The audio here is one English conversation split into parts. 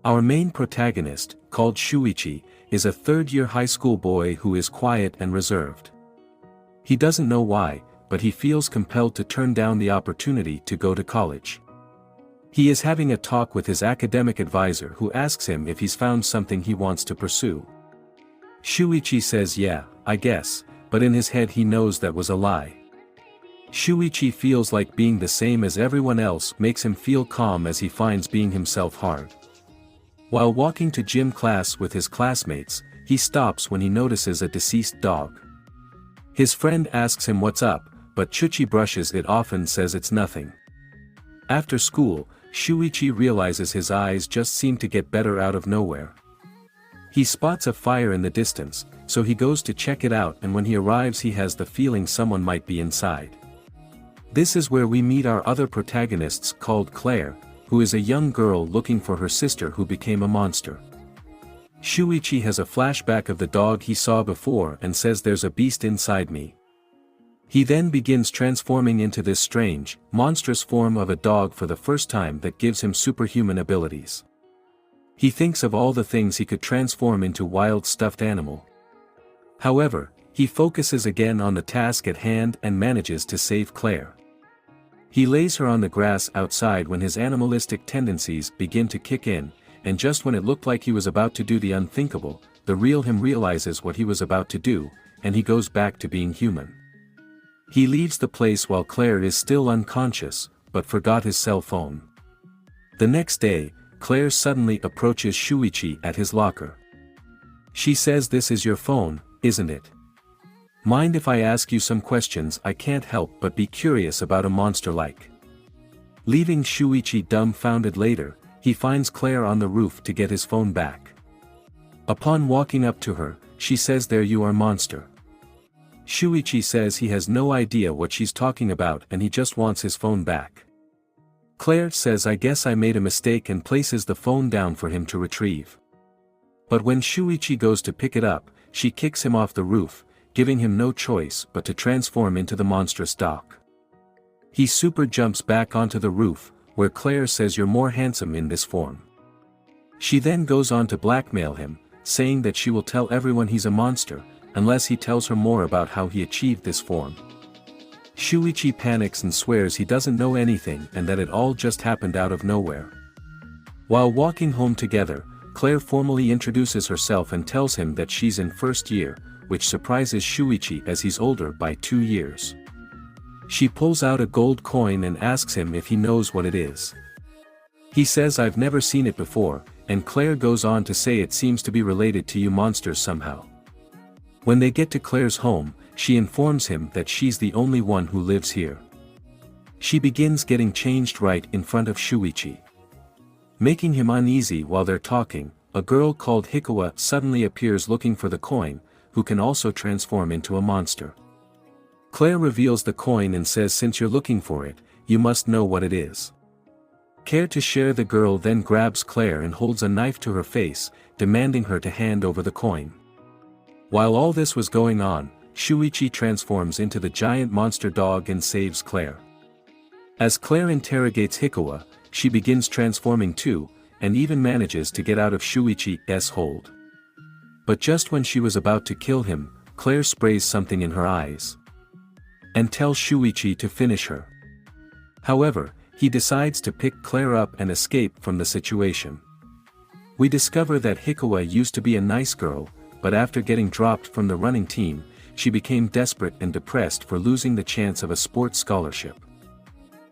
Our main protagonist, called Shuichi, is a third-year high school boy who is quiet and reserved. He doesn't know why, but he feels compelled to turn down the opportunity to go to college. He is having a talk with his academic advisor who asks him if he's found something he wants to pursue. Shuichi says yeah, I guess, but in his head he knows that was a lie. Shuichi feels like being the same as everyone else makes him feel calm as he finds being himself hard. While walking to gym class with his classmates, he stops when he notices a deceased dog. His friend asks him what's up, but Shuichi brushes it off and says it's nothing. After school, Shuichi realizes his eyes just seem to get better out of nowhere. He spots a fire in the distance, so he goes to check it out, and when he arrives he has the feeling someone might be inside. This is where we meet our other protagonists called Claire, who is a young girl looking for her sister who became a monster. Shuichi has a flashback of the dog he saw before and says there's a beast inside me. He then begins transforming into this strange, monstrous form of a dog for the first time that gives him superhuman abilities. He thinks of all the things he could transform into wild stuffed animal. However, he focuses again on the task at hand and manages to save Claire. He lays her on the grass outside when his animalistic tendencies begin to kick in, and just when it looked like he was about to do the unthinkable, the real him realizes what he was about to do, and he goes back to being human. He leaves the place while Claire is still unconscious, but forgot his cell phone. The next day, Claire suddenly approaches Shuichi at his locker. She says, "This is your phone, isn't it? Mind if I ask you some questions? I can't help but be curious about a monster like." Leaving Shuichi dumbfounded later, he finds Claire on the roof to get his phone back. Upon walking up to her, she says, "There you are, monster." Shuichi says he has no idea what she's talking about and he just wants his phone back. Claire says, "I guess I made a mistake," and places the phone down for him to retrieve. But when Shuichi goes to pick it up, she kicks him off the roof, giving him no choice but to transform into the monstrous dog. He super jumps back onto the roof, where Claire says, "You're more handsome in this form." She then goes on to blackmail him, saying that she will tell everyone he's a monster, unless he tells her more about how he achieved this form. Shuichi panics and swears he doesn't know anything and that it all just happened out of nowhere. While walking home together, Claire formally introduces herself and tells him that she's in first year, which surprises Shuichi as he's older by 2 years. She pulls out a gold coin and asks him if he knows what it is. He says, "I've never seen it before," and Claire goes on to say it seems to be related to you monsters somehow. When they get to Claire's home, she informs him that she's the only one who lives here. She begins getting changed right in front of Shuichi. Making him uneasy while they're talking, a girl called Hikawa suddenly appears looking for the coin, who can also transform into a monster. Claire reveals the coin and says, "Since you're looking for it, you must know what it is." Care to share? The girl then grabs Claire and holds a knife to her face, demanding her to hand over the coin. While all this was going on, Shuichi transforms into the giant monster dog and saves Claire. As Claire interrogates Hikawa, she begins transforming too, and even manages to get out of Shuichi's hold. But just when she was about to kill him, Claire sprays something in her eyes and tells Shuichi to finish her. However, he decides to pick Claire up and escape from the situation. We discover that Hikawa used to be a nice girl, but after getting dropped from the running team, she became desperate and depressed for losing the chance of a sports scholarship.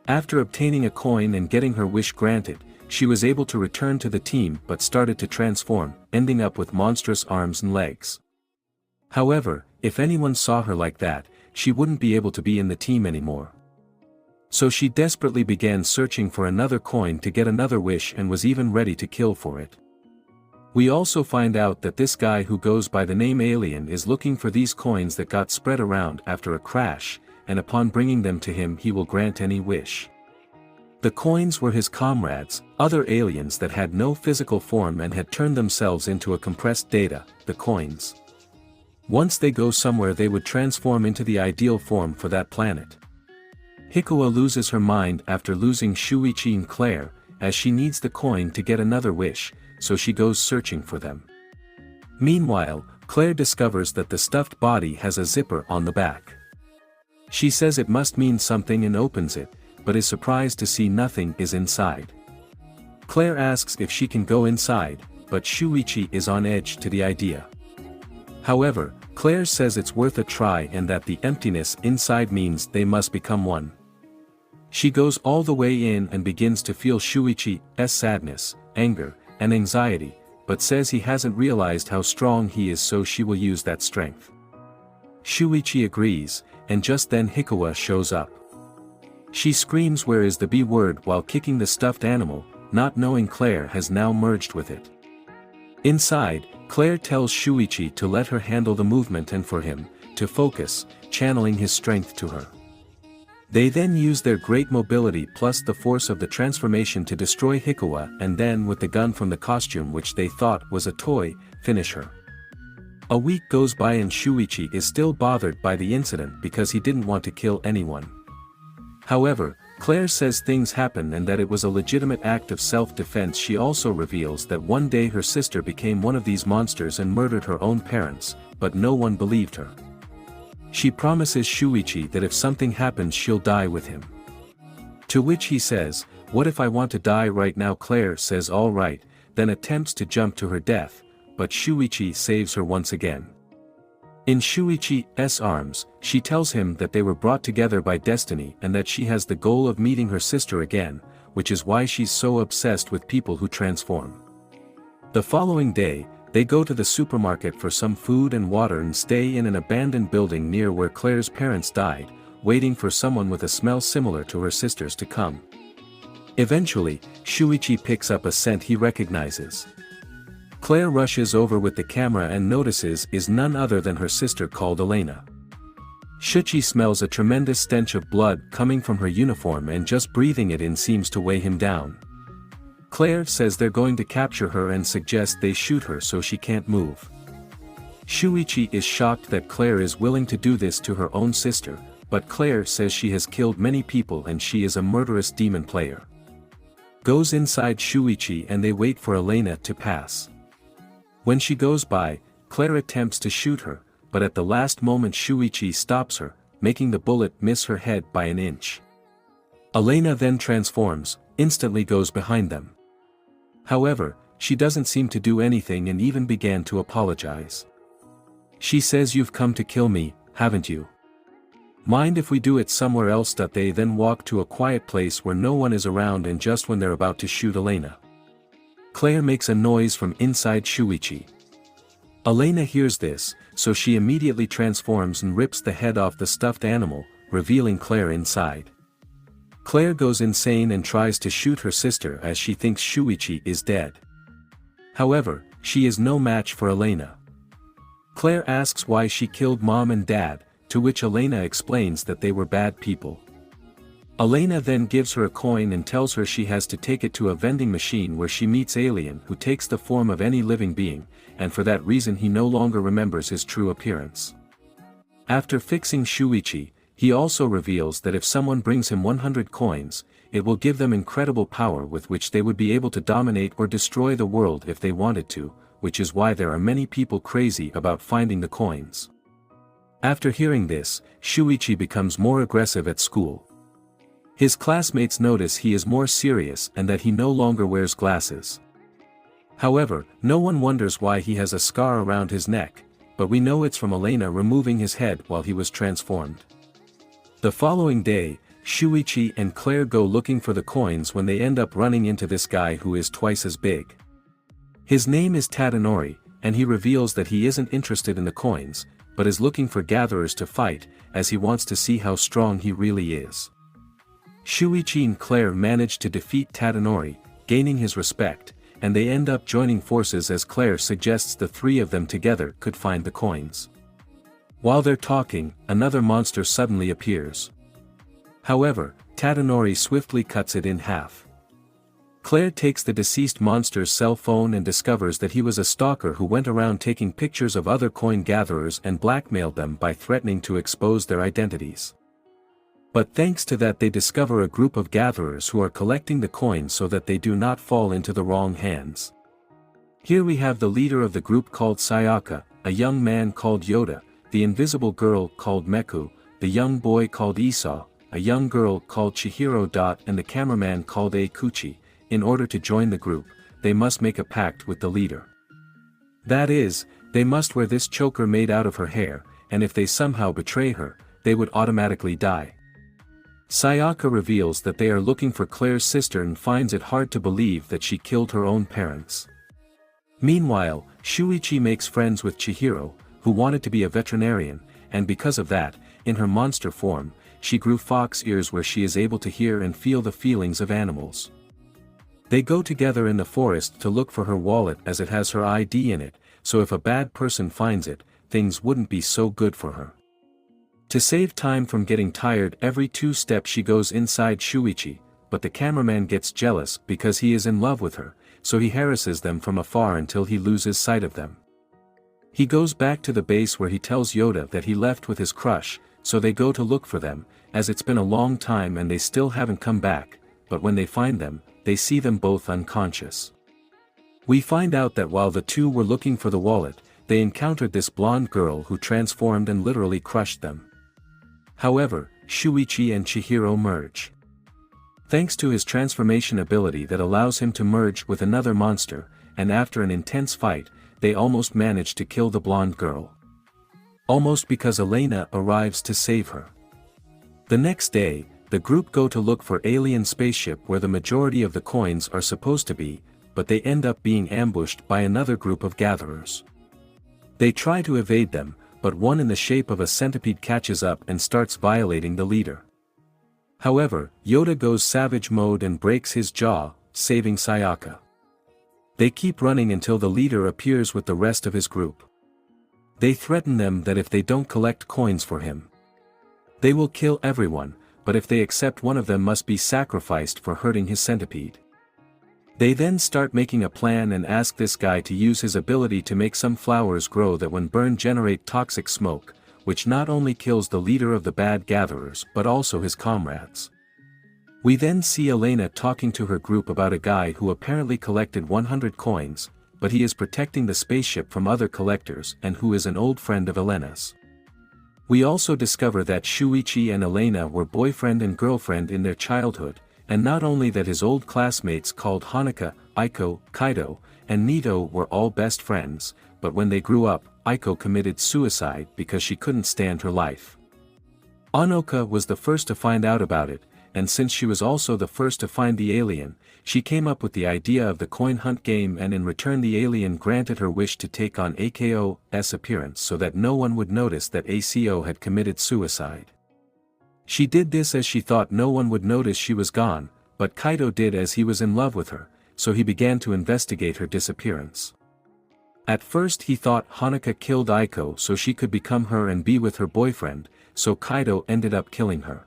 After obtaining a coin and getting her wish granted, she was able to return to the team but started to transform, ending up with monstrous arms and legs. However, if anyone saw her like that, she wouldn't be able to be in the team anymore. So she desperately began searching for another coin to get another wish and was even ready to kill for it. We also find out that this guy who goes by the name Alien is looking for these coins that got spread around after a crash, and upon bringing them to him he will grant any wish. The coins were his comrades, other aliens that had no physical form and had turned themselves into a compressed data, the coins. Once they go somewhere they would transform into the ideal form for that planet. Hikawa loses her mind after losing Shuichi and Claire, as she needs the coin to get another wish, so she goes searching for them. Meanwhile, Claire discovers that the stuffed body has a zipper on the back. She says it must mean something and opens it, but is surprised to see nothing is inside. Claire asks if she can go inside, but Shuichi is on edge to the idea. However, Claire says it's worth a try and that the emptiness inside means they must become one. She goes all the way in and begins to feel Shuichi's sadness, anger, and anxiety, but says he hasn't realized how strong he is, so she will use that strength. Shuichi agrees, and just then Hikawa shows up. She screams where is the B word while kicking the stuffed animal, not knowing Claire has now merged with it. Inside, Claire tells Shuichi to let her handle the movement and for him to focus, channeling his strength to her. They then use their great mobility plus the force of the transformation to destroy Hikawa and then with the gun from the costume which they thought was a toy, finish her. A week goes by and Shuichi is still bothered by the incident because he didn't want to kill anyone. However, Claire says things happen and that it was a legitimate act of self-defense. She also reveals that one day her sister became one of these monsters and murdered her own parents, but no one believed her. She promises Shuichi that if something happens she'll die with him. To which he says, "What if I want to die right now?" Claire says all right, then attempts to jump to her death, but Shuichi saves her once again. In Shuichi's arms, she tells him that they were brought together by destiny and that she has the goal of meeting her sister again, which is why she's so obsessed with people who transform. The following day, they go to the supermarket for some food and water and stay in an abandoned building near where Claire's parents died, waiting for someone with a smell similar to her sister's to come. Eventually, Shuichi picks up a scent he recognizes. Claire rushes over with the camera and notices is none other than her sister called Elena. Shuichi smells a tremendous stench of blood coming from her uniform and just breathing it in seems to weigh him down. Claire says they're going to capture her and suggests they shoot her so she can't move. Shuichi is shocked that Claire is willing to do this to her own sister, but Claire says she has killed many people and she is a murderous demon player. Goes inside Shuichi and they wait for Elena to pass. When she goes by, Claire attempts to shoot her, but at the last moment Shuichi stops her, making the bullet miss her head by an inch. Elena then transforms, instantly goes behind them. However, she doesn't seem to do anything and even began to apologize. She says, "You've come to kill me, haven't you? Mind if we do it somewhere else?" They then walk to a quiet place where no one is around and just when they're about to shoot Elena, Claire makes a noise from inside Shuichi. Elena hears this, so she immediately transforms and rips the head off the stuffed animal, revealing Claire inside. Claire goes insane and tries to shoot her sister as she thinks Shuichi is dead. However, she is no match for Elena. Claire asks why she killed mom and dad, to which Elena explains that they were bad people. Elena then gives her a coin and tells her she has to take it to a vending machine where she meets Alien, who takes the form of any living being, and for that reason he no longer remembers his true appearance. After fixing Shuichi, he also reveals that if someone brings him 100 coins, it will give them incredible power with which they would be able to dominate or destroy the world if they wanted to, which is why there are many people crazy about finding the coins. After hearing this, Shuichi becomes more aggressive at school. His classmates notice he is more serious and that he no longer wears glasses. However, no one wonders why he has a scar around his neck, but we know it's from Elena removing his head while he was transformed. The following day, Shuichi and Claire go looking for the coins when they end up running into this guy who is twice as big. His name is Tadanori, and he reveals that he isn't interested in the coins, but is looking for gatherers to fight, as he wants to see how strong he really is. Shuichi and Claire manage to defeat Tadanori, gaining his respect, and they end up joining forces as Claire suggests the three of them together could find the coins. While they're talking, another monster suddenly appears. However, Tadanori swiftly cuts it in half. Claire takes the deceased monster's cell phone and discovers that he was a stalker who went around taking pictures of other coin gatherers and blackmailed them by threatening to expose their identities. But thanks to that they discover a group of gatherers who are collecting the coins so that they do not fall into the wrong hands. Here we have the leader of the group called Sayaka, a young man called Yoda, the invisible girl called Meku, the young boy called Esau, a young girl called Chihiro. And the cameraman called Ecchi. In order to join the group, they must make a pact with the leader. That is, they must wear this choker made out of her hair, and if they somehow betray her, they would automatically die. Sayaka reveals that they are looking for Claire's sister and finds it hard to believe that she killed her own parents. Meanwhile, Shuichi makes friends with Chihiro, who wanted to be a veterinarian, and because of that, in her monster form, she grew fox ears where she is able to hear and feel the feelings of animals. They go together in the forest to look for her wallet as it has her ID in it, so if a bad person finds it, things wouldn't be so good for her. To save time from getting tired every 2 steps she goes inside Shuichi, but the cameraman gets jealous because he is in love with her, so he harasses them from afar until he loses sight of them. He goes back to the base where he tells Yoda that he left with his crush, so they go to look for them, as it's been a long time and they still haven't come back, but when they find them, they see them both unconscious. We find out that while the two were looking for the wallet, they encountered this blonde girl who transformed and literally crushed them. However, Shuichi and Chihiro merge. Thanks to his transformation ability that allows him to merge with another monster, and after an intense fight, they almost manage to kill the blonde girl. Almost because Elena arrives to save her. The next day, the group go to look for alien spaceship where the majority of the coins are supposed to be, but they end up being ambushed by another group of gatherers. They try to evade them, but one in the shape of a centipede catches up and starts violating the leader. However, Yoda goes savage mode and breaks his jaw, saving Sayaka. They keep running until the leader appears with the rest of his group. They threaten them that if they don't collect coins for him, they will kill everyone, but if they accept one of them must be sacrificed for hurting his centipede. They then start making a plan and ask this guy to use his ability to make some flowers grow that when burned generate toxic smoke, which not only kills the leader of the bad gatherers but also his comrades. We then see Elena talking to her group about a guy who apparently collected 100 coins, but he is protecting the spaceship from other collectors and who is an old friend of Elena's. We also discover that Shuichi and Elena were boyfriend and girlfriend in their childhood, and not only that his old classmates called Hanuka, Aiko, Kaido, and Nito were all best friends, but when they grew up, Aiko committed suicide because she couldn't stand her life. Anoka was the first to find out about it, and since she was also the first to find the alien, she came up with the idea of the coin hunt game, and in return the alien granted her wish to take on Ako's appearance so that no one would notice that Aco had committed suicide. She did this as she thought no one would notice she was gone, but Kaido did as he was in love with her, so he began to investigate her disappearance. At first he thought Hanuka killed Aiko so she could become her and be with her boyfriend, so Kaido ended up killing her.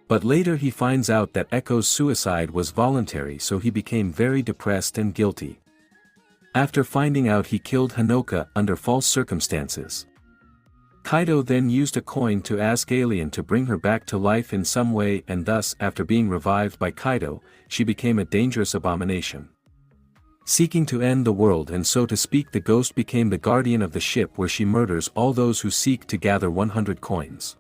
But later he finds out that Echo's suicide was voluntary, so he became very depressed and guilty. After finding out he killed Hanoka under false circumstances, Kaido then used a coin to ask Alien to bring her back to life in some way, and thus after being revived by Kaido, she became a dangerous abomination. Seeking to end the world, and so to speak, the ghost became the guardian of the ship where she murders all those who seek to gather 100 coins.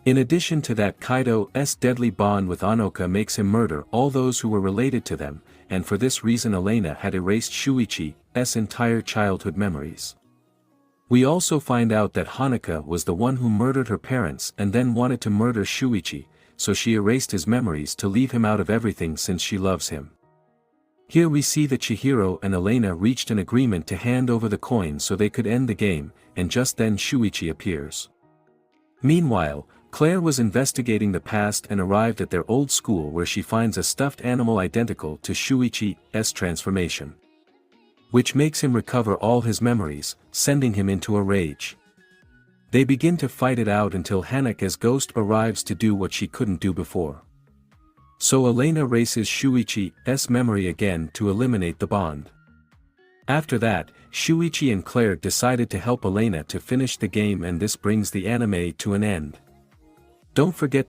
In addition to that, Kaido's deadly bond with Anoka makes him murder all those who were related to them, and for this reason Elena had erased Shuichi's entire childhood memories. We also find out that Hanuka was the one who murdered her parents and then wanted to murder Shuichi, so she erased his memories to leave him out of everything since she loves him. Here we see that Chihiro and Elena reached an agreement to hand over the coin so they could end the game, and just then Shuichi appears. Meanwhile, Claire was investigating the past and arrived at their old school where she finds a stuffed animal identical to Shuichi's transformation, which makes him recover all his memories, sending him into a rage. They begin to fight it out until Hanuka's ghost arrives to do what she couldn't do before. So Elena erases Shuichi's memory again to eliminate the bond. After that, Shuichi and Claire decided to help Elena to finish the game, and this brings the anime to an end. Don't forget